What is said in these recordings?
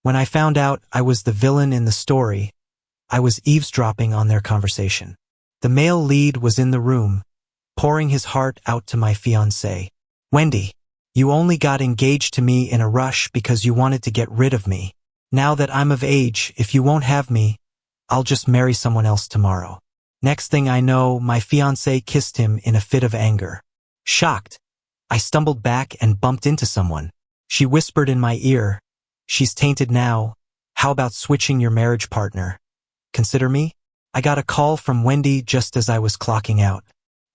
When I found out I was the villain in the story, I was eavesdropping on their conversation. The male lead was in the room, pouring his heart out to my fiancée. Wendy, you only got engaged to me in a rush because you wanted to get rid of me. Now that I'm of age, if you won't have me, I'll just marry someone else tomorrow. Next thing I know, my fiancée kissed him in a fit of anger. Shocked, I stumbled back and bumped into someone. She whispered in my ear, "She's tainted now. How about switching your marriage partner? Consider me?" I got a call from Wendy just as I was clocking out.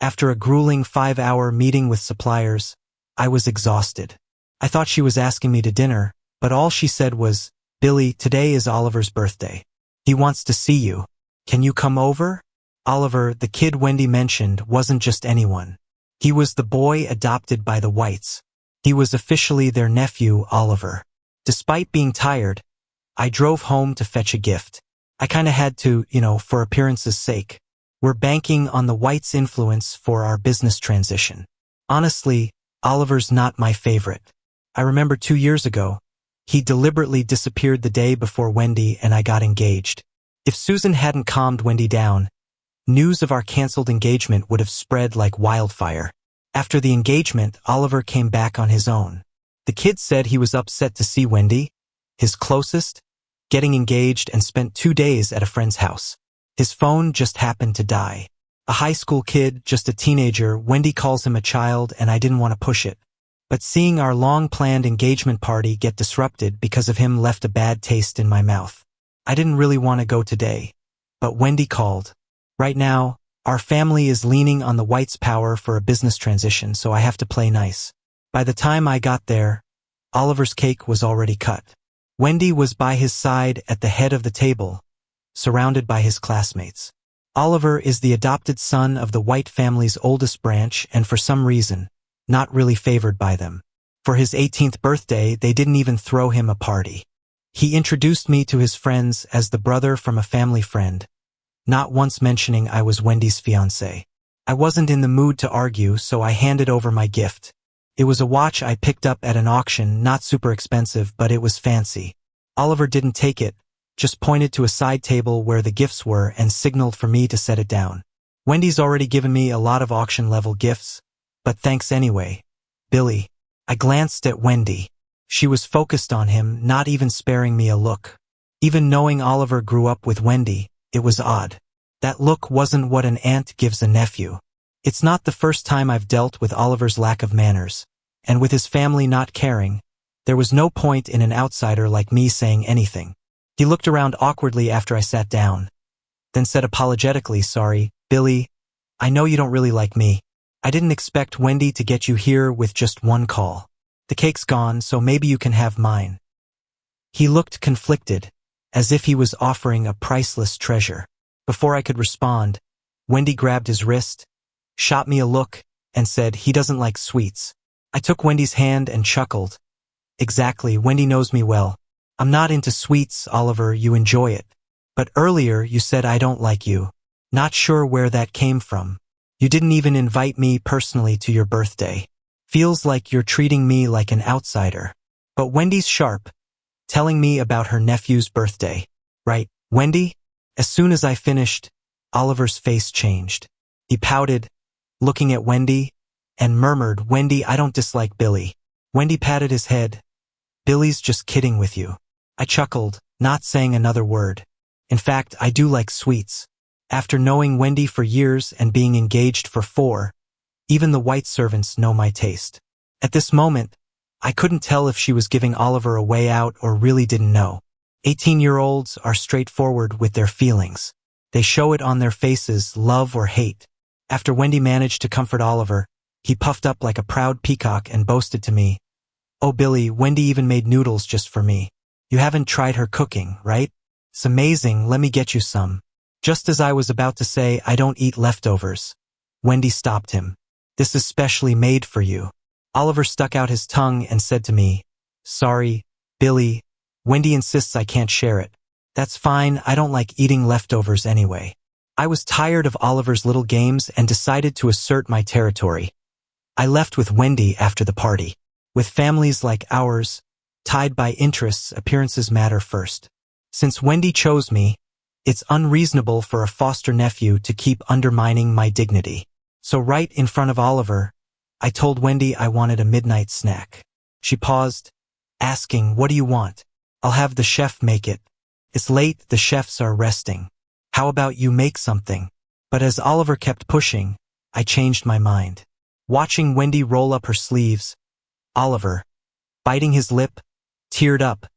After a grueling 5-hour meeting with suppliers, I was exhausted. I thought she was asking me to dinner, but all she said was, "Billy, today is Oliver's birthday. He wants to see you. Can you come over?" Oliver, the kid Wendy mentioned, wasn't just anyone. He was the boy adopted by the Whites. He was officially their nephew, Oliver. Despite being tired, I drove home to fetch a gift. I kinda had to, for appearance's sake. We're banking on the Whites' influence for our business transition. Honestly, Oliver's not my favorite. I remember 2 years ago, he deliberately disappeared the day before Wendy and I got engaged. If Susan hadn't calmed Wendy down, news of our canceled engagement would have spread like wildfire. After the engagement, Oliver came back on his own. The kid said he was upset to see Wendy, his closest, getting engaged, and spent 2 days at a friend's house. His phone just happened to die. A high school kid, just a teenager, Wendy calls him a child, and I didn't want to push it. But seeing our long-planned engagement party get disrupted because of him left a bad taste in my mouth. I didn't really want to go today, but Wendy called. Right now, our family is leaning on the Whites' power for a business transition, so I have to play nice. By the time I got there, Oliver's cake was already cut. Wendy was by his side at the head of the table, surrounded by his classmates. Oliver is the adopted son of the White family's oldest branch and for some reason, not really favored by them. For his 18th birthday, they didn't even throw him a party. He introduced me to his friends as the brother from a family friend, not once mentioning I was Wendy's fiancé. I wasn't in the mood to argue, so I handed over my gift. It was a watch I picked up at an auction, not super expensive, but it was fancy. Oliver didn't take it, just pointed to a side table where the gifts were and signaled for me to set it down. Wendy's already given me a lot of auction-level gifts, but thanks anyway. Billy. I glanced at Wendy. She was focused on him, not even sparing me a look. Even knowing Oliver grew up with Wendy, it was odd. That look wasn't what an aunt gives a nephew. It's not the first time I've dealt with Oliver's lack of manners, and with his family not caring, there was no point in an outsider like me saying anything. He looked around awkwardly after I sat down, then said apologetically, "Sorry, Billy, I know you don't really like me. I didn't expect Wendy to get you here with just one call. The cake's gone, so maybe you can have mine." He looked conflicted, as if he was offering a priceless treasure. Before I could respond, Wendy grabbed his wrist, shot me a look, and said, "He doesn't like sweets." I took Wendy's hand and chuckled. "Exactly, Wendy knows me well. I'm not into sweets, Oliver, you enjoy it. But earlier you said I don't like you. Not sure where that came from. You didn't even invite me personally to your birthday. Feels like you're treating me like an outsider." But Wendy's sharp, telling me about her nephew's birthday. Right, Wendy? As soon as I finished, Oliver's face changed. He pouted, looking at Wendy, and murmured, "Wendy, I don't dislike Billy." Wendy patted his head. "Billy's just kidding with you." I chuckled, not saying another word. In fact, I do like sweets. After knowing Wendy for years and being engaged for 4, even the White servants know my taste. At this moment, I couldn't tell if she was giving Oliver a way out or really didn't know. 18-year-olds are straightforward with their feelings. They show it on their faces, love or hate. After Wendy managed to comfort Oliver, he puffed up like a proud peacock and boasted to me, "Oh Billy, Wendy even made noodles just for me. You haven't tried her cooking, right? It's amazing, let me get you some." Just as I was about to say, "I don't eat leftovers," Wendy stopped him. "This is specially made for you." Oliver stuck out his tongue and said to me, "Sorry, Billy, Wendy insists I can't share it." "That's fine, I don't like eating leftovers anyway." I was tired of Oliver's little games and decided to assert my territory. I left with Wendy after the party. With families like ours, tied by interests, appearances matter first. Since Wendy chose me, it's unreasonable for a foster nephew to keep undermining my dignity. So right in front of Oliver, I told Wendy I wanted a midnight snack. She paused, asking, "What do you want?" "I'll have the chef make it. It's late, the chefs are resting." "How about you make something?" But as Oliver kept pushing, I changed my mind. Watching Wendy roll up her sleeves, Oliver, biting his lip, teared up.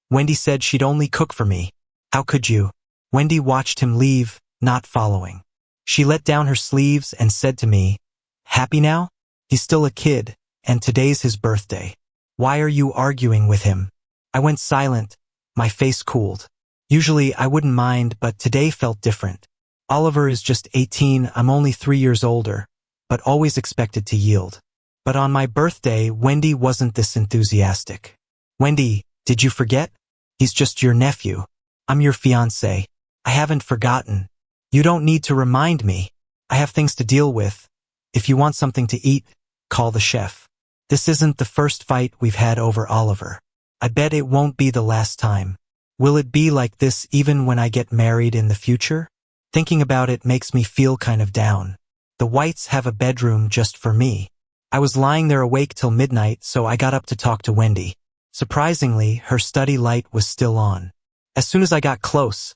Wendy said she'd only cook for me. "How could you?" Wendy watched him leave, not following. She let down her sleeves and said to me, "Happy now? He's still a kid, and today's his birthday. Why are you arguing with him?" I went silent, my face cooled. Usually I wouldn't mind, but today felt different. Oliver is just 18, I'm only 3 years older, but always expected to yield. But on my birthday, Wendy wasn't this enthusiastic. "Wendy, did you forget? He's just your nephew. I'm your fiancé. I haven't forgotten. You don't need to remind me. I have things to deal with. If you want something to eat, call the chef." This isn't the first fight we've had over Oliver. I bet it won't be the last time. Will it be like this even when I get married in the future? Thinking about it makes me feel kind of down. The Whites have a bedroom just for me. I was lying there awake till midnight, so I got up to talk to Wendy. Surprisingly, her study light was still on. As soon as I got close,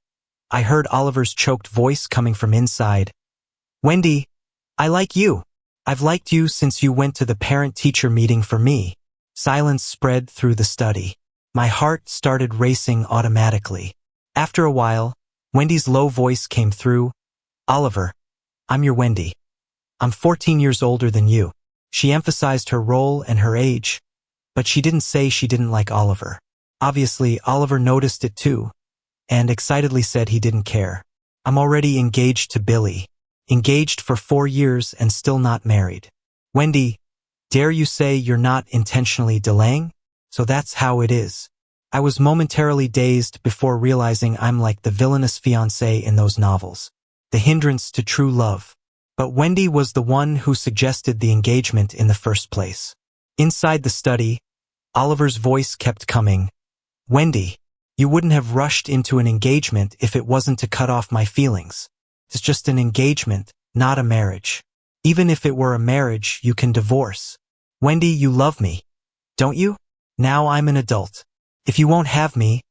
I heard Oliver's choked voice coming from inside. "Wendy, I like you. I've liked you since you went to the parent-teacher meeting for me." Silence spread through the study. My heart started racing automatically. After a while, Wendy's low voice came through. "Oliver, I'm your Wendy. I'm 14 years older than you." She emphasized her role and her age, but she didn't say she didn't like Oliver. Obviously, Oliver noticed it too, and excitedly said he didn't care. "I'm already engaged to Billy. Engaged for 4 years and still not married." "Wendy, dare you say you're not intentionally delaying? So that's how it is." I was momentarily dazed before realizing I'm like the villainous fiancé in those novels, the hindrance to true love. But Wendy was the one who suggested the engagement in the first place. Inside the study, Oliver's voice kept coming. "Wendy, you wouldn't have rushed into an engagement if it wasn't to cut off my feelings. It's just an engagement, not a marriage. Even if it were a marriage, you can divorce. Wendy, you love me, don't you? Now I'm an adult. If you won't have me,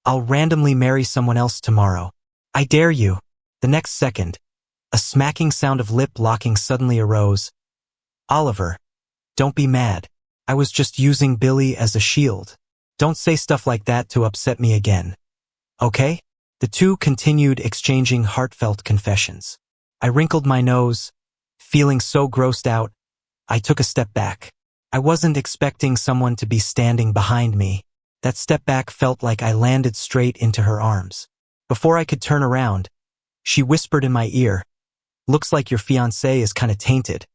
I'll randomly marry someone else tomorrow. I dare you." The next second, a smacking sound of lip locking suddenly arose. "Oliver, don't be mad. I was just using Billy as a shield. Don't say stuff like that to upset me again. Okay?" The two continued exchanging heartfelt confessions. I wrinkled my nose. Feeling so grossed out, I took a step back. I wasn't expecting someone to be standing behind me. That step back felt like I landed straight into her arms. Before I could turn around, she whispered in my ear, "Looks like your fiancé is kinda tainted."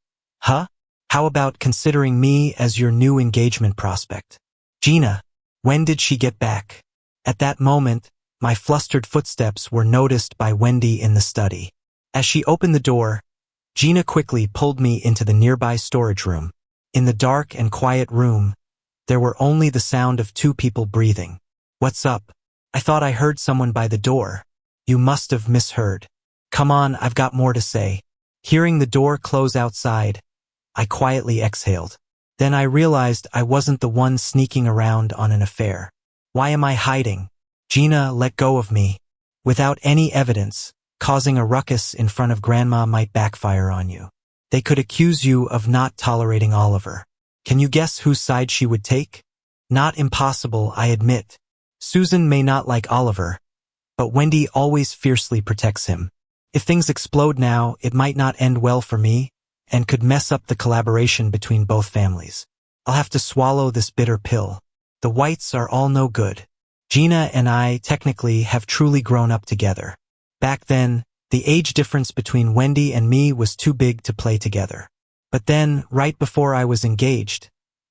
"Huh? How about considering me as your new engagement prospect?" "Gina, when did she get back?" At that moment, my flustered footsteps were noticed by Wendy in the study. As she opened the door, Gina quickly pulled me into the nearby storage room. In the dark and quiet room, there were only the sound of 2 people breathing. "What's up? I thought I heard someone by the door." "You must have misheard. Come on, I've got more to say." Hearing the door close outside, I quietly exhaled. Then I realized I wasn't the one sneaking around on an affair. Why am I hiding? Gina, let go of me. Without any evidence, causing a ruckus in front of Grandma might backfire on you. They could accuse you of not tolerating Oliver. Can you guess whose side she would take? Not impossible, I admit. Susan may not like Oliver, but Wendy always fiercely protects him. If things explode now, it might not end well for me, and could mess up the collaboration between both families. I'll have to swallow this bitter pill. The Whites are all no good. Gina and I technically have truly grown up together. Back then, the age difference between Wendy and me was too big to play together. But then, right before I was engaged,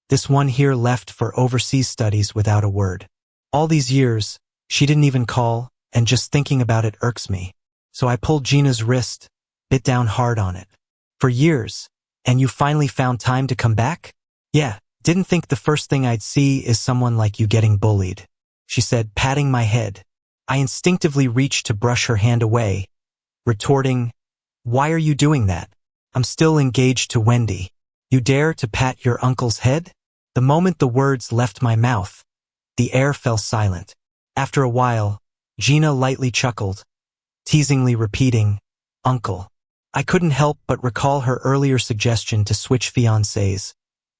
this one here left for overseas studies without a word. All these years, she didn't even call, and just thinking about it irks me. So I pulled Gina's wrist, bit down hard on it. For years, and you finally found time to come back? Yeah, Didn't think the first thing I'd see is someone like you getting bullied, she said, patting my head. I instinctively reached to brush her hand away, retorting, "Why are you doing that? I'm still engaged to Wendy. You dare to pat your uncle's head?" The moment the words left my mouth, the air fell silent. After a while, Gina lightly chuckled, teasingly repeating, "Uncle." I couldn't help but recall her earlier suggestion to switch fiancés,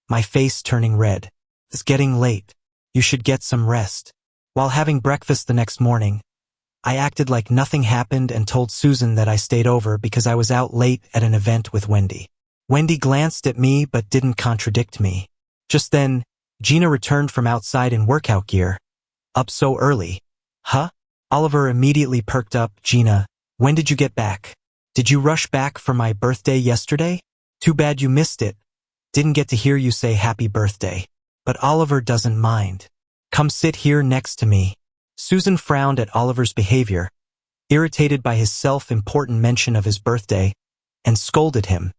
my face turning red. "It's getting late. You should get some rest." While having breakfast the next morning, I acted like nothing happened and told Susan that I stayed over because I was out late at an event with Wendy. Wendy glanced at me but didn't contradict me. Just then, Gina returned from outside in workout gear. "Up so early? Huh?" Oliver immediately perked up. "Gina, when did you get back? Did you rush back for my birthday yesterday? Too bad you missed it. Didn't get to hear you say happy birthday." But Oliver doesn't mind. "Come sit here next to me." Susan frowned at Oliver's behavior, irritated by his self-important mention of his birthday, and scolded him.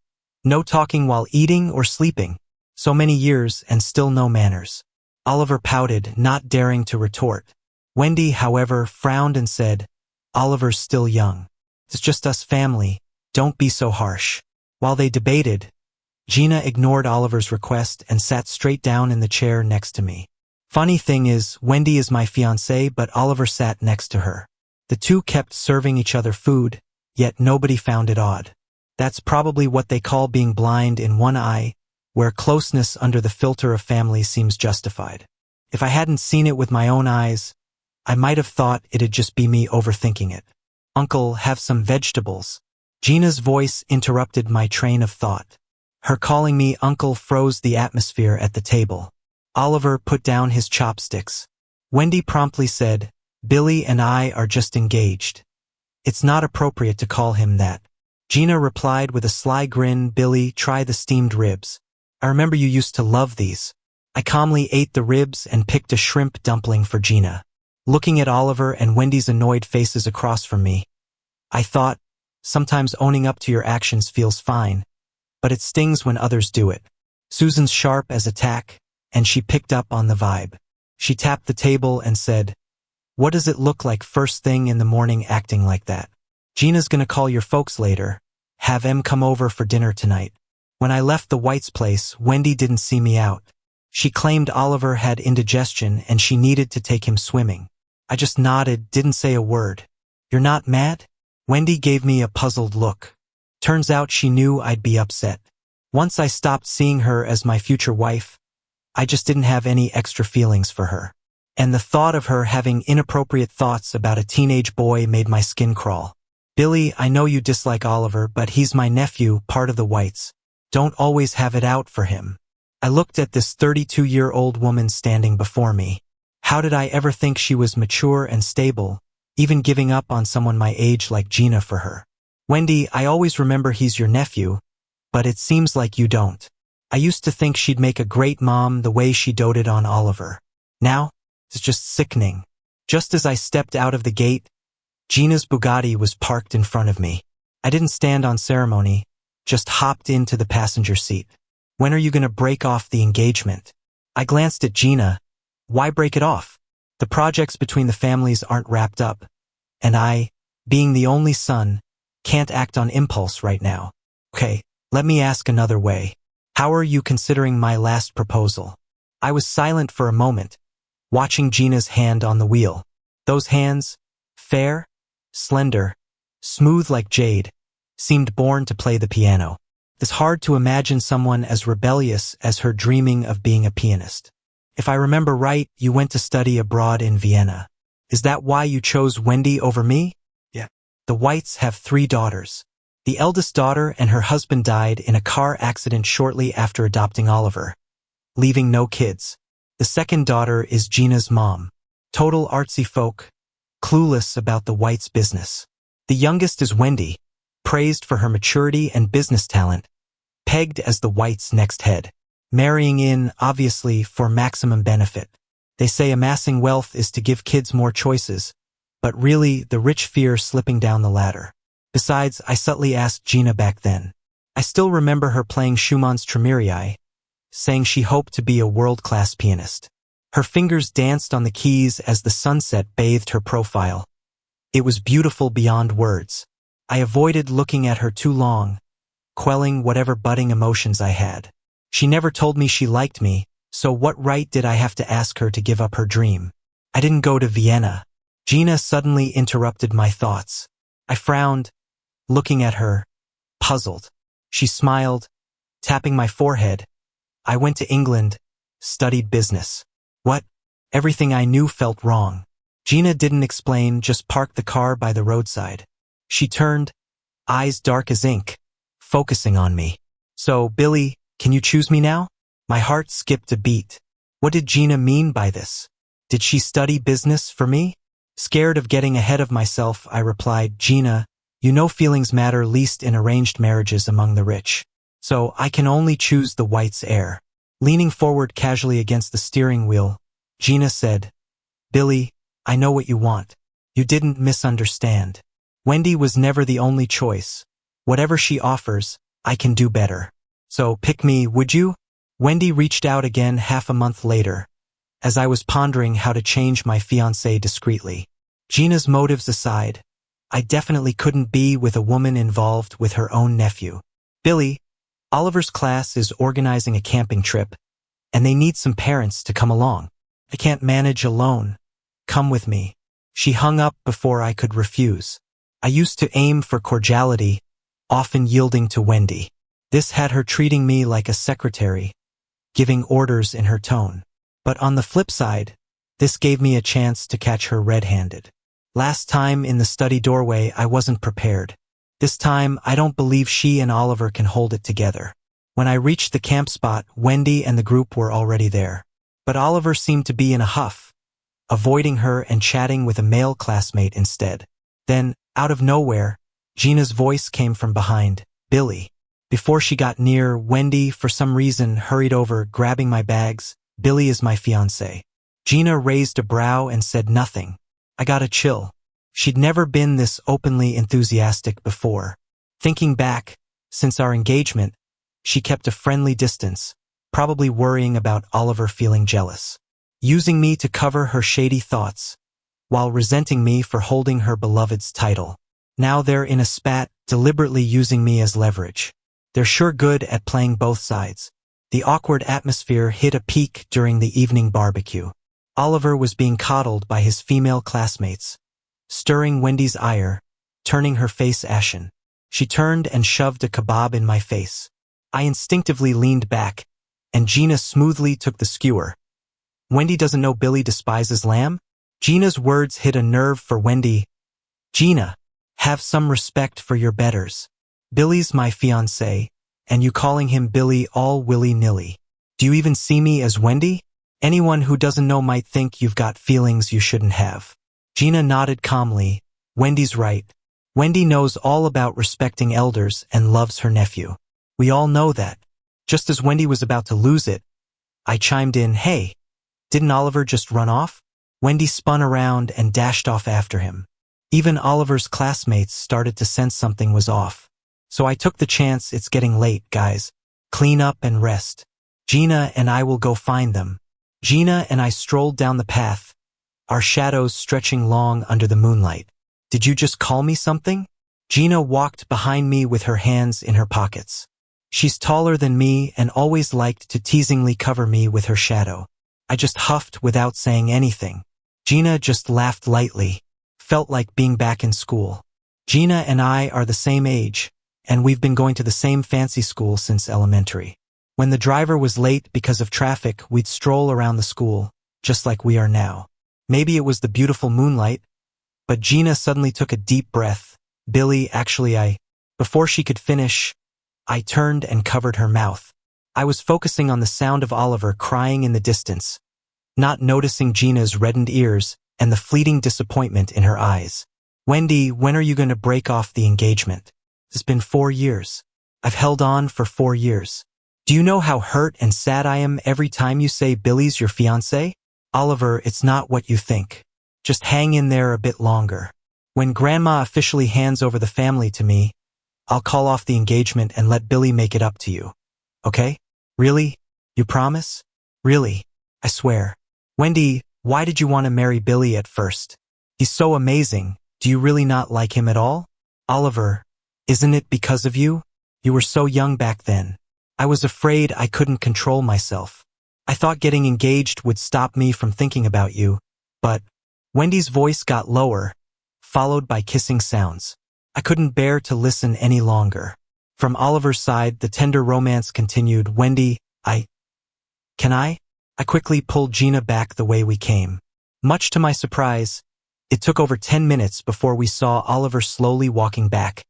No talking while eating or sleeping. So many years and still no manners. Oliver pouted, not daring to retort. Wendy, however, frowned and said, "Oliver's still young. It's just us family. Don't be so harsh." While they debated, Gina ignored Oliver's request and sat straight down in the chair next to me. Funny thing is, Wendy is my fiancée, but Oliver sat next to her. The two kept serving each other food, yet nobody found it odd. That's probably what they call being blind in one eye, where closeness under the filter of family seems justified. If I hadn't seen it with my own eyes, I might have thought it'd just be me overthinking it. "Uncle, have some vegetables." Gina's voice interrupted my train of thought. Her calling me uncle froze the atmosphere at the table. Oliver put down his chopsticks. Wendy promptly said, "Billy and I are just engaged. It's not appropriate to call him that." Gina replied with a sly grin, "Billy, try the steamed ribs. I remember you used to love these." I calmly ate the ribs and picked a shrimp dumpling for Gina. Looking at Oliver and Wendy's annoyed faces across from me, I thought, sometimes owning up to your actions feels fine, but it stings when others do it. Susan's sharp as a tack, and she picked up on the vibe. She tapped the table and said, "What does it look like first thing in the morning acting like that? Gina's gonna call your folks later. Have 'em come over for dinner tonight." When I left the White's place, Wendy didn't see me out. She claimed Oliver had indigestion and she needed to take him swimming. I just nodded, didn't say a word. "You're not mad?" Wendy gave me a puzzled look. Turns out she knew I'd be upset. Once I stopped seeing her as my future wife, I just didn't have any extra feelings for her. And the thought of her having inappropriate thoughts about a teenage boy made my skin crawl. "Billy, I know you dislike Oliver, but he's my nephew, part of the Whites. Don't always have it out for him." I looked at this 32-year-old woman standing before me. How did I ever think she was mature and stable, even giving up on someone my age like Gina for her? "Wendy, I always remember he's your nephew, but it seems like you don't. I used to think she'd make a great mom the way she doted on Oliver. Now, it's just sickening." Just as I stepped out of the gate, Gina's Bugatti was parked in front of me. I didn't stand on ceremony, just hopped into the passenger seat. "When are you gonna break off the engagement?" I glanced at Gina. Why break it off? The projects between the families aren't wrapped up, and I, being the only son, can't act on impulse right now. Okay, let me ask another way. How are you considering my last proposal? I was silent for a moment, watching Gina's hand on the wheel. Those hands, fair, slender, smooth like jade, seemed born to play the piano. It's hard to imagine someone as rebellious as her dreaming of being a pianist. "If I remember right, you went to study abroad in Vienna. Is that why you chose Wendy over me?" "Yeah." The Whites have 3 daughters. The eldest daughter and her husband died in a car accident shortly after adopting Oliver, leaving no kids. The second daughter is Gina's mom. Total artsy folk, clueless about the Whites' business. The youngest is Wendy, praised for her maturity and business talent, pegged as the Whites' next head. Marrying in, obviously, for maximum benefit. They say amassing wealth is to give kids more choices, but really, the rich fear slipping down the ladder. Besides, I subtly asked Gina back then. I still remember her playing Schumann's Traumerei, saying she hoped to be a world-class pianist. Her fingers danced on the keys as the sunset bathed her profile. It was beautiful beyond words. I avoided looking at her too long, quelling whatever budding emotions I had. She never told me she liked me, so what right did I have to ask her to give up her dream? I didn't go to Vienna. Gina suddenly interrupted my thoughts. I frowned, looking at her, puzzled. She smiled, tapping my forehead. I went to England, studied business. What? Everything I knew felt wrong. Gina didn't explain, just parked the car by the roadside. She turned, eyes dark as ink, focusing on me. So, Billy, can you choose me now? My heart skipped a beat. What did Gina mean by this? Did she study business for me? Scared of getting ahead of myself, I replied, Gina, you know feelings matter least in arranged marriages among the rich. So I can only choose the White's heir. Leaning forward casually against the steering wheel, Gina said, Billy, I know what you want. You didn't misunderstand. Wendy was never the only choice. Whatever she offers, I can do better. So pick me, would you? Wendy reached out again half a month later, as I was pondering how to change my fiancé discreetly. Gina's motives aside, I definitely couldn't be with a woman involved with her own nephew. Billy, Oliver's class is organizing a camping trip, and they need some parents to come along. I can't manage alone. Come with me. She hung up before I could refuse. I used to aim for cordiality, often yielding to Wendy. This had her treating me like a secretary, giving orders in her tone. But on the flip side, this gave me a chance to catch her red-handed. Last time in the study doorway, I wasn't prepared. This time, I don't believe she and Oliver can hold it together. When I reached the camp spot, Wendy and the group were already there. But Oliver seemed to be in a huff, avoiding her and chatting with a male classmate instead. Then, out of nowhere, Gina's voice came from behind, Billy. Before she got near, Wendy, for some reason, hurried over, grabbing my bags. Billy is my fiancé. Gina raised a brow and said nothing. I got a chill. She'd never been this openly enthusiastic before. Thinking back, since our engagement, she kept a friendly distance, probably worrying about Oliver feeling jealous. Using me to cover her shady thoughts, while resenting me for holding her beloved's title. Now they're in a spat, deliberately using me as leverage. They're sure good at playing both sides. The awkward atmosphere hit a peak during the evening barbecue. Oliver was being coddled by his female classmates, stirring Wendy's ire, turning her face ashen. She turned and shoved a kebab in my face. I instinctively leaned back, and Gina smoothly took the skewer. Wendy doesn't know Billy despises lamb? Gina's words hit a nerve for Wendy. Gina, have some respect for your betters. Billy's my fiancé, and you calling him Billy all willy-nilly. Do you even see me as Wendy? Anyone who doesn't know might think you've got feelings you shouldn't have. Gina nodded calmly. Wendy's right. Wendy knows all about respecting elders and loves her nephew. We all know that. Just as Wendy was about to lose it, I chimed in, hey, didn't Oliver just run off? Wendy spun around and dashed off after him. Even Oliver's classmates started to sense something was off. So I took the chance. It's getting late, guys. Clean up and rest. Gina and I will go find them. Gina and I strolled down the path, our shadows stretching long under the moonlight. Did you just call me something? Gina walked behind me with her hands in her pockets. She's taller than me and always liked to teasingly cover me with her shadow. I just huffed without saying anything. Gina just laughed lightly. Felt like being back in school. Gina and I are the same age, and we've been going to the same fancy school since elementary. When the driver was late because of traffic, we'd stroll around the school, just like we are now. Maybe it was the beautiful moonlight, but Gina suddenly took a deep breath. Billy, actually Before she could finish, I turned and covered her mouth. I was focusing on the sound of Oliver crying in the distance, not noticing Gina's reddened ears and the fleeting disappointment in her eyes. Wendy, when are you going to break off the engagement? It's been 4 years. I've held on for 4 years. Do you know how hurt and sad I am every time you say Billy's your fiancé? Oliver, it's not what you think. Just hang in there a bit longer. When Grandma officially hands over the family to me, I'll call off the engagement and let Billy make it up to you. Okay? Really? You promise? Really? I swear. Wendy, why did you want to marry Billy at first? He's so amazing. Do you really not like him at all? Oliver, isn't it because of you? You were so young back then. I was afraid I couldn't control myself. I thought getting engaged would stop me from thinking about you, but Wendy's voice got lower, followed by kissing sounds. I couldn't bear to listen any longer. From Oliver's side, the tender romance continued. Wendy, Can I? I quickly pulled Gina back the way we came. Much to my surprise, it took over 10 minutes before we saw Oliver slowly walking back,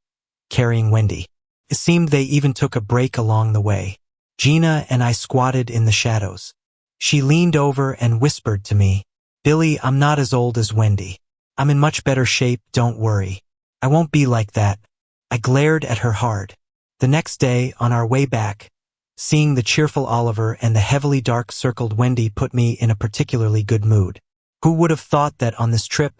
carrying Wendy. It seemed they even took a break along the way. Gina and I squatted in the shadows. She leaned over and whispered to me, Billy, I'm not as old as Wendy. I'm in much better shape, don't worry. I won't be like that. I glared at her hard. The next day, on our way back, seeing the cheerful Oliver and the heavily dark-circled Wendy put me in a particularly good mood. Who would have thought that on this trip,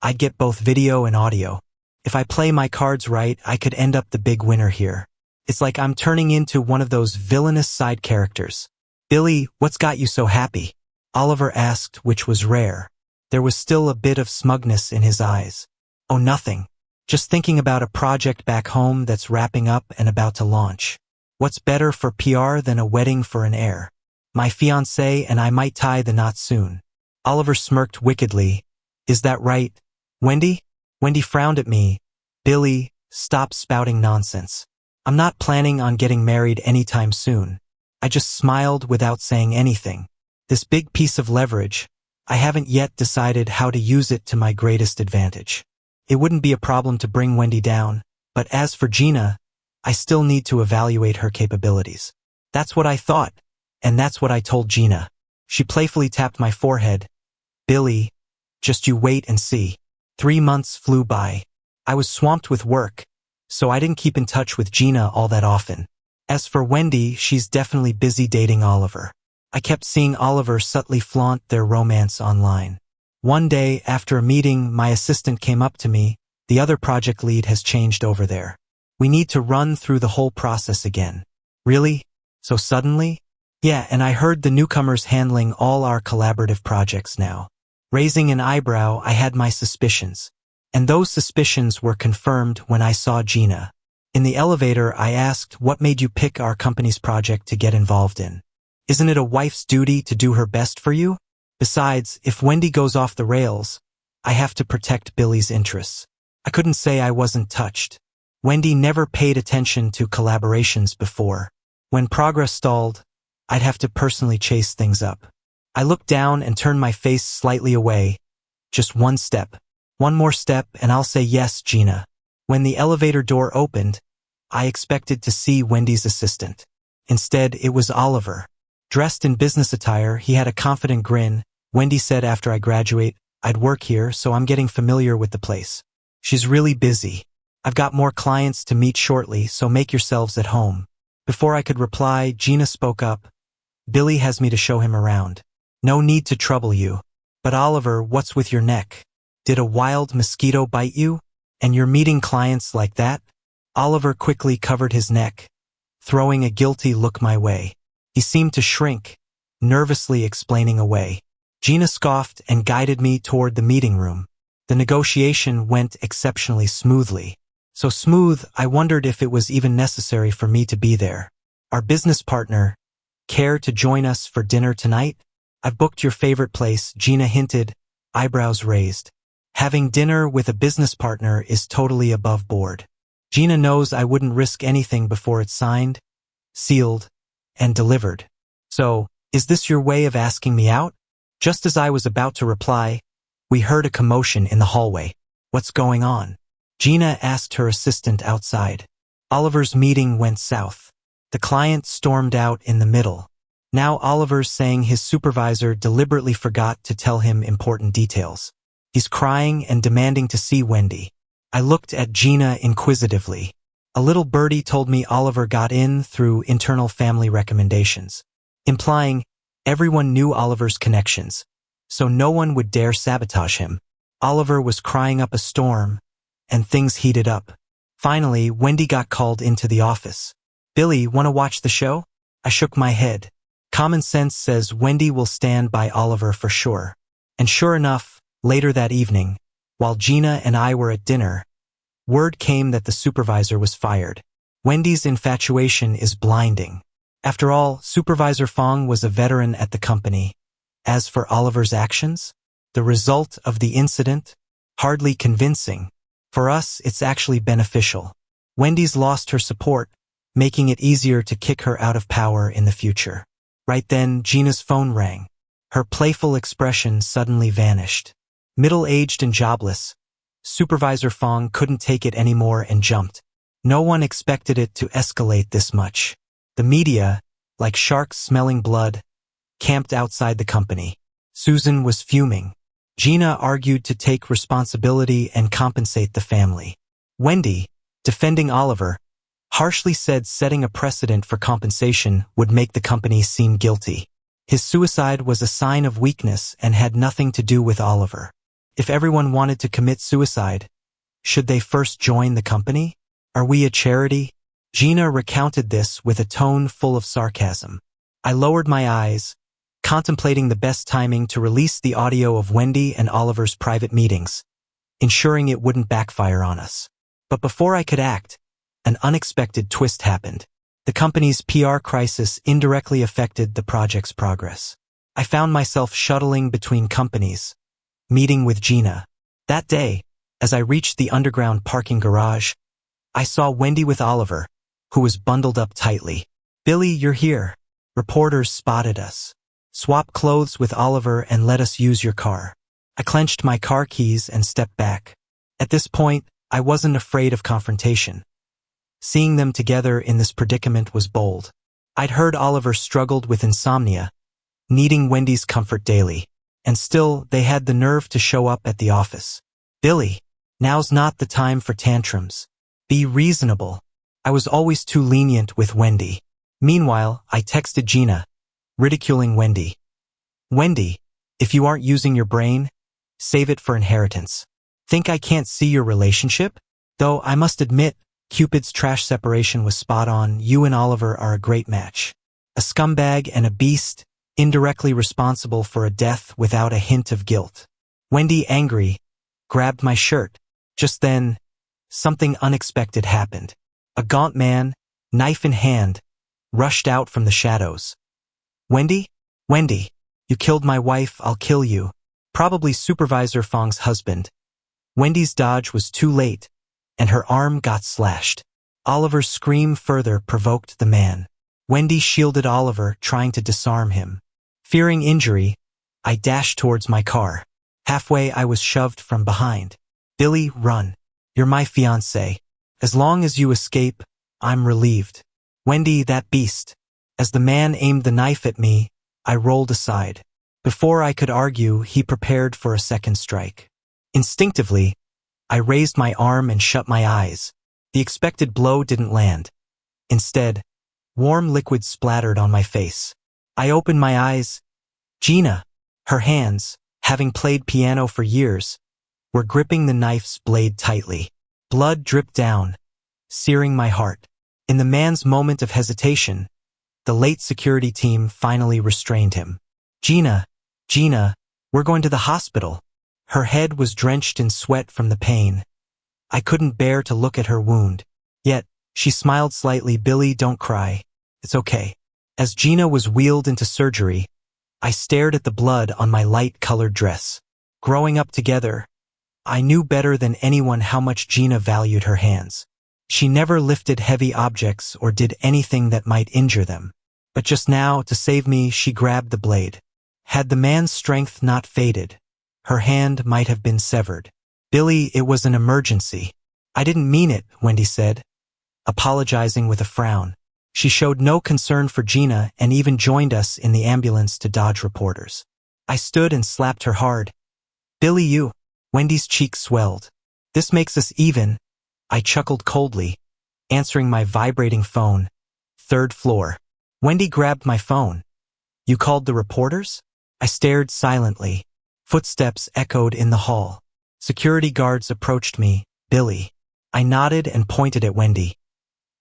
I'd get both video and audio? If I play my cards right, I could end up the big winner here. It's like I'm turning into one of those villainous side characters. Billy, what's got you so happy? Oliver asked, which was rare. There was still a bit of smugness in his eyes. Oh, nothing. Just thinking about a project back home that's wrapping up and about to launch. What's better for PR than a wedding for an heir? My fiancé and I might tie the knot soon. Oliver smirked wickedly. Is that right, Wendy? Wendy frowned at me. Billy, stop spouting nonsense. I'm not planning on getting married anytime soon. I just smiled without saying anything. This big piece of leverage, I haven't yet decided how to use it to my greatest advantage. It wouldn't be a problem to bring Wendy down, but as for Gina, I still need to evaluate her capabilities. That's what I thought, and that's what I told Gina. She playfully tapped my forehead. Billy, just you wait and see. 3 months flew by. I was swamped with work, so I didn't keep in touch with Gina all that often. As for Wendy, she's definitely busy dating Oliver. I kept seeing Oliver subtly flaunt their romance online. One day, after a meeting, my assistant came up to me. The other project lead has changed over there. We need to run through the whole process again. Really? So suddenly? Yeah, and I heard the newcomer's handling all our collaborative projects now. Raising an eyebrow, I had my suspicions. And those suspicions were confirmed when I saw Gina. In the elevator, I asked, what made you pick our company's project to get involved in? Isn't it a wife's duty to do her best for you? Besides, if Wendy goes off the rails, I have to protect Billy's interests. I couldn't say I wasn't touched. Wendy never paid attention to collaborations before. When progress stalled, I'd have to personally chase things up. I looked down and turned my face slightly away. Just one step. One more step and I'll say yes, Gina. When the elevator door opened, I expected to see Wendy's assistant. Instead, it was Oliver. Dressed in business attire, he had a confident grin. Wendy said after I graduate, I'd work here, so I'm getting familiar with the place. She's really busy. I've got more clients to meet shortly, so make yourselves at home. Before I could reply, Gina spoke up. Billy has me to show him around. No need to trouble you. But Oliver, what's with your neck? Did a wild mosquito bite you? And you're meeting clients like that? Oliver quickly covered his neck, throwing a guilty look my way. He seemed to shrink, nervously explaining away. Gina scoffed and guided me toward the meeting room. The negotiation went exceptionally smoothly. So smooth, I wondered if it was even necessary for me to be there. Our business partner, care to join us for dinner tonight? I've booked your favorite place, Gina hinted, eyebrows raised. Having dinner with a business partner is totally above board. Gina knows I wouldn't risk anything before it's signed, sealed, and delivered. So, is this your way of asking me out? Just as I was about to reply, we heard a commotion in the hallway. What's going on? Gina asked her assistant outside. Oliver's meeting went south. The client stormed out in the middle. Now Oliver's saying his supervisor deliberately forgot to tell him important details. He's crying and demanding to see Wendy. I looked at Gina inquisitively. A little birdie told me Oliver got in through internal family recommendations, implying everyone knew Oliver's connections, so no one would dare sabotage him. Oliver was crying up a storm, and things heated up. Finally, Wendy got called into the office. Billy, want to watch the show? I shook my head. Common sense says Wendy will stand by Oliver for sure. And sure enough, later that evening, while Gina and I were at dinner, word came that the supervisor was fired. Wendy's infatuation is blinding. After all, Supervisor Fong was a veteran at the company. As for Oliver's actions, the result of the incident, hardly convincing. For us, it's actually beneficial. Wendy's lost her support, making it easier to kick her out of power in the future. Right then, Gina's phone rang. Her playful expression suddenly vanished. Middle-aged and jobless, Supervisor Fong couldn't take it anymore and jumped. No one expected it to escalate this much. The media, like sharks smelling blood, camped outside the company. Susan was fuming. Gina argued to take responsibility and compensate the family. Wendy, defending Oliver, harshly said setting a precedent for compensation would make the company seem guilty. His suicide was a sign of weakness and had nothing to do with Oliver. If everyone wanted to commit suicide, should they first join the company? Are we a charity? Gina recounted this with a tone full of sarcasm. I lowered my eyes, contemplating the best timing to release the audio of Wendy and Oliver's private meetings, ensuring it wouldn't backfire on us. But before I could act, an unexpected twist happened. The company's PR crisis indirectly affected the project's progress. I found myself shuttling between companies, meeting with Gina. That day, as I reached the underground parking garage, I saw Wendy with Oliver, who was bundled up tightly. "Billy, you're here. Reporters spotted us. Swap clothes with Oliver and let us use your car." I clenched my car keys and stepped back. At this point, I wasn't afraid of confrontation. Seeing them together in this predicament was bold. I'd heard Oliver struggled with insomnia, needing Wendy's comfort daily, and still they had the nerve to show up at the office. "Billy, now's not the time for tantrums. Be reasonable." I was always too lenient with Wendy. Meanwhile, I texted Gina, ridiculing Wendy. "Wendy, if you aren't using your brain, save it for inheritance. Think I can't see your relationship? Though I must admit, Cupid's trash separation was spot on. You and Oliver are a great match. A scumbag and a beast, indirectly responsible for a death without a hint of guilt." Wendy, angry, grabbed my shirt. Just then, something unexpected happened. A gaunt man, knife in hand, rushed out from the shadows. "Wendy? Wendy, you killed my wife, I'll kill you." Probably Supervisor Fong's husband. Wendy's dodge was too late, and her arm got slashed. Oliver's scream further provoked the man. Wendy shielded Oliver, trying to disarm him. Fearing injury, I dashed towards my car. Halfway, I was shoved from behind. "Billy, run. You're my fiancé. As long as you escape, I'm relieved." "Wendy, that beast." As the man aimed the knife at me, I rolled aside. Before I could argue, he prepared for a second strike. Instinctively, I raised my arm and shut my eyes. The expected blow didn't land. Instead, warm liquid splattered on my face. I opened my eyes. Gina, her hands, having played piano for years, were gripping the knife's blade tightly. Blood dripped down, searing my heart. In the man's moment of hesitation, the late security team finally restrained him. Gina, we're going to the hospital." Her head was drenched in sweat from the pain. I couldn't bear to look at her wound. Yet, she smiled slightly. "Billy, don't cry. It's okay." As Gina was wheeled into surgery, I stared at the blood on my light-colored dress. Growing up together, I knew better than anyone how much Gina valued her hands. She never lifted heavy objects or did anything that might injure them. But just now, to save me, she grabbed the blade. Had the man's strength not faded, her hand might have been severed. "Billy, it was an emergency." "I didn't mean it," Wendy said, apologizing with a frown. She showed no concern for Gina and even joined us in the ambulance to dodge reporters. I stood and slapped her hard. "Billy, you." Wendy's cheeks swelled. "This makes us even." I chuckled coldly, answering my vibrating phone. Third floor. Wendy grabbed my phone. "You called the reporters?" I stared silently. Footsteps echoed in the hall. Security guards approached me. "Billy." I nodded and pointed at Wendy.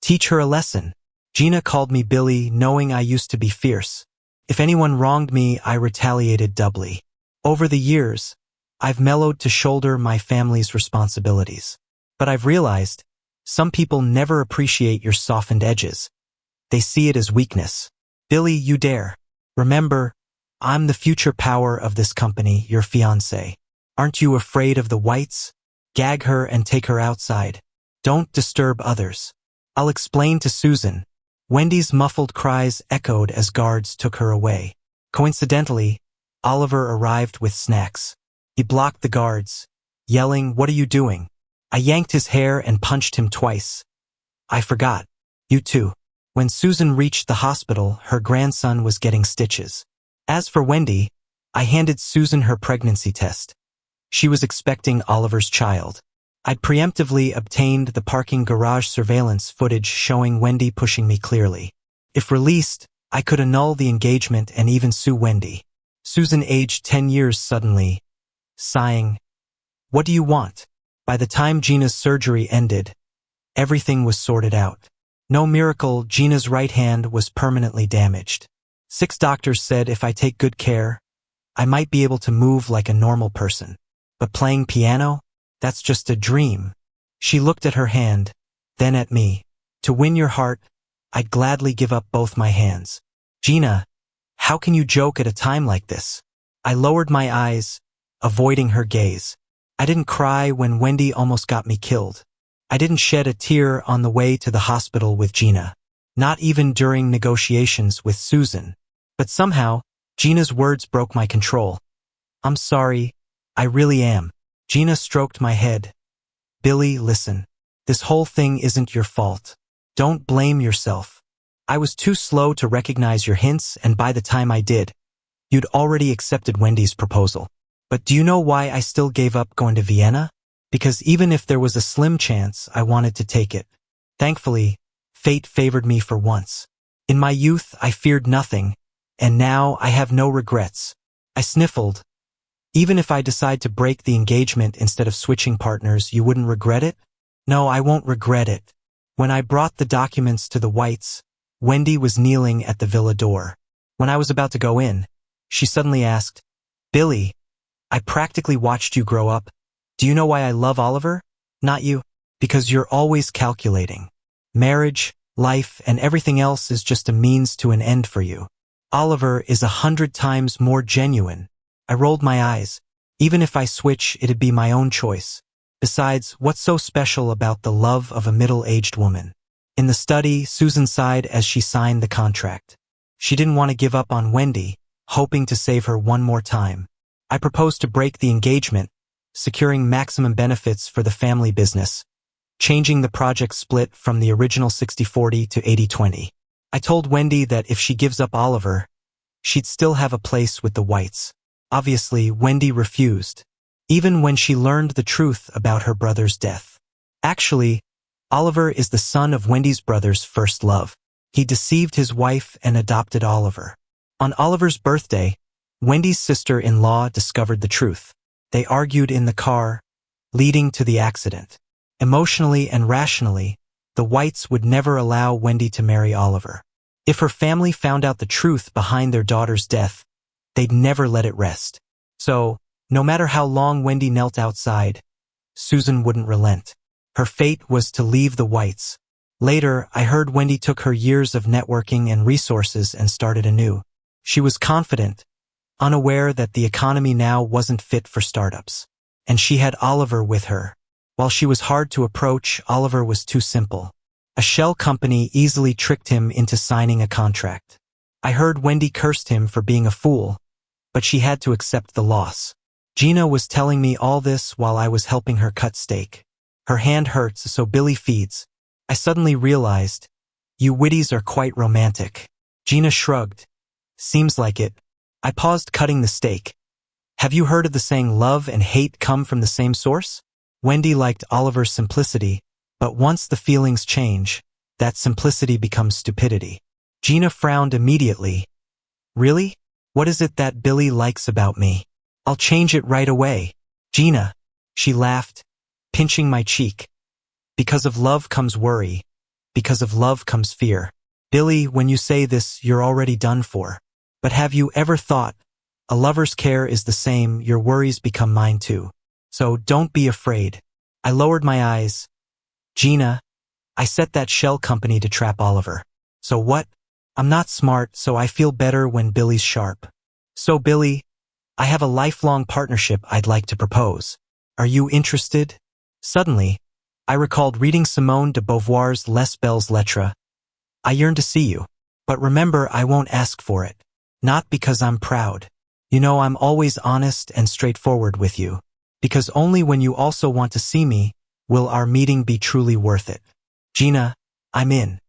"Teach her a lesson." Gina called me Billy, knowing I used to be fierce. If anyone wronged me, I retaliated doubly. Over the years, I've mellowed to shoulder my family's responsibilities. But I've realized, some people never appreciate your softened edges. They see it as weakness. Billy, you dare. Remember, I'm the future power of this company, your fiancé. Aren't you afraid of the whites? Gag her and take her outside. Don't disturb others. I'll explain to Susan. Wendy's muffled cries echoed as guards took her away. Coincidentally, Oliver arrived with snacks. He blocked the guards, yelling, "What are you doing?" I yanked his hair and punched him twice. I forgot. You too. When Susan reached the hospital, her grandson was getting stitches. As for Wendy, I handed Susan her pregnancy test. She was expecting Oliver's child. I'd preemptively obtained the parking garage surveillance footage showing Wendy pushing me clearly. If released, I could annul the engagement and even sue Wendy. Susan aged 10 years suddenly, sighing, "What do you want?" By the time Gina's surgery ended, everything was sorted out. No miracle, Gina's right hand was permanently damaged. 6 doctors said if I take good care, I might be able to move like a normal person. But playing piano? That's just a dream. She looked at her hand, then at me. To win your heart, I'd gladly give up both my hands. Gina, how can you joke at a time like this? I lowered my eyes, avoiding her gaze. I didn't cry when Wendy almost got me killed. I didn't shed a tear on the way to the hospital with Gina. Not even during negotiations with Susan. But somehow, Gina's words broke my control. I'm sorry, I really am. Gina stroked my head. Billy, listen. This whole thing isn't your fault. Don't blame yourself. I was too slow to recognize your hints, and by the time I did, you'd already accepted Wendy's proposal. But do you know why I still gave up going to Vienna? Because even if there was a slim chance, I wanted to take it. Thankfully, fate favored me for once. In my youth, I feared nothing, and now I have no regrets. I sniffled. Even if I decide to break the engagement instead of switching partners, you wouldn't regret it? No, I won't regret it. When I brought the documents to the Whites, Wendy was kneeling at the villa door. When I was about to go in, she suddenly asked, Billy, I practically watched you grow up. Do you know why I love Oliver? Not you. Because you're always calculating. Marriage, life, and everything else is just a means to an end for you. Oliver is 100 times more genuine. I rolled my eyes. Even if I switch, it'd be my own choice. Besides, what's so special about the love of a middle-aged woman? In the study, Susan sighed as she signed the contract. She didn't want to give up on Wendy, hoping to save her one more time. I proposed to break the engagement, securing maximum benefits for the family business, changing the project split from the original 60-40 to 80-20. I told Wendy that if she gives up Oliver, she'd still have a place with the Whites. Obviously, Wendy refused, even when she learned the truth about her brother's death. Actually, Oliver is the son of Wendy's brother's first love. He deceived his wife and adopted Oliver. On Oliver's birthday, Wendy's sister-in-law discovered the truth. They argued in the car, leading to the accident. Emotionally and rationally, the Whites would never allow Wendy to marry Oliver. If her family found out the truth behind their daughter's death, they'd never let it rest. So, no matter how long Wendy knelt outside, Susan wouldn't relent. Her fate was to leave the Whites. Later, I heard Wendy took her years of networking and resources and started anew. She was confident, unaware that the economy now wasn't fit for startups. And she had Oliver with her. While she was hard to approach, Oliver was too simple. A shell company easily tricked him into signing a contract. I heard Wendy cursed him for being a fool, but she had to accept the loss. Gina was telling me all this while I was helping her cut steak. Her hand hurts, so Billy feeds. I suddenly realized, you Whitties are quite romantic. Gina shrugged. Seems like it. I paused cutting the steak. Have you heard of the saying love and hate come from the same source? Wendy liked Oliver's simplicity, but once the feelings change, that simplicity becomes stupidity. Gina frowned immediately. Really? What is it that Billy likes about me? I'll change it right away. Gina. She laughed, pinching my cheek. Because of love comes worry. Because of love comes fear. Billy, when you say this, you're already done for. But have you ever thought, a lover's care is the same, your worries become mine too. So don't be afraid. I lowered my eyes. Gina, I set that shell company to trap Oliver. So what? I'm not smart, so I feel better when Billy's sharp. So Billy, I have a lifelong partnership I'd like to propose. Are you interested? Suddenly, I recalled reading Simone de Beauvoir's Les Belles Lettres. I yearn to see you. But remember, I won't ask for it. Not because I'm proud. You know, I'm always honest and straightforward with you. Because only when you also want to see me will our meeting be truly worth it. Gina, I'm in.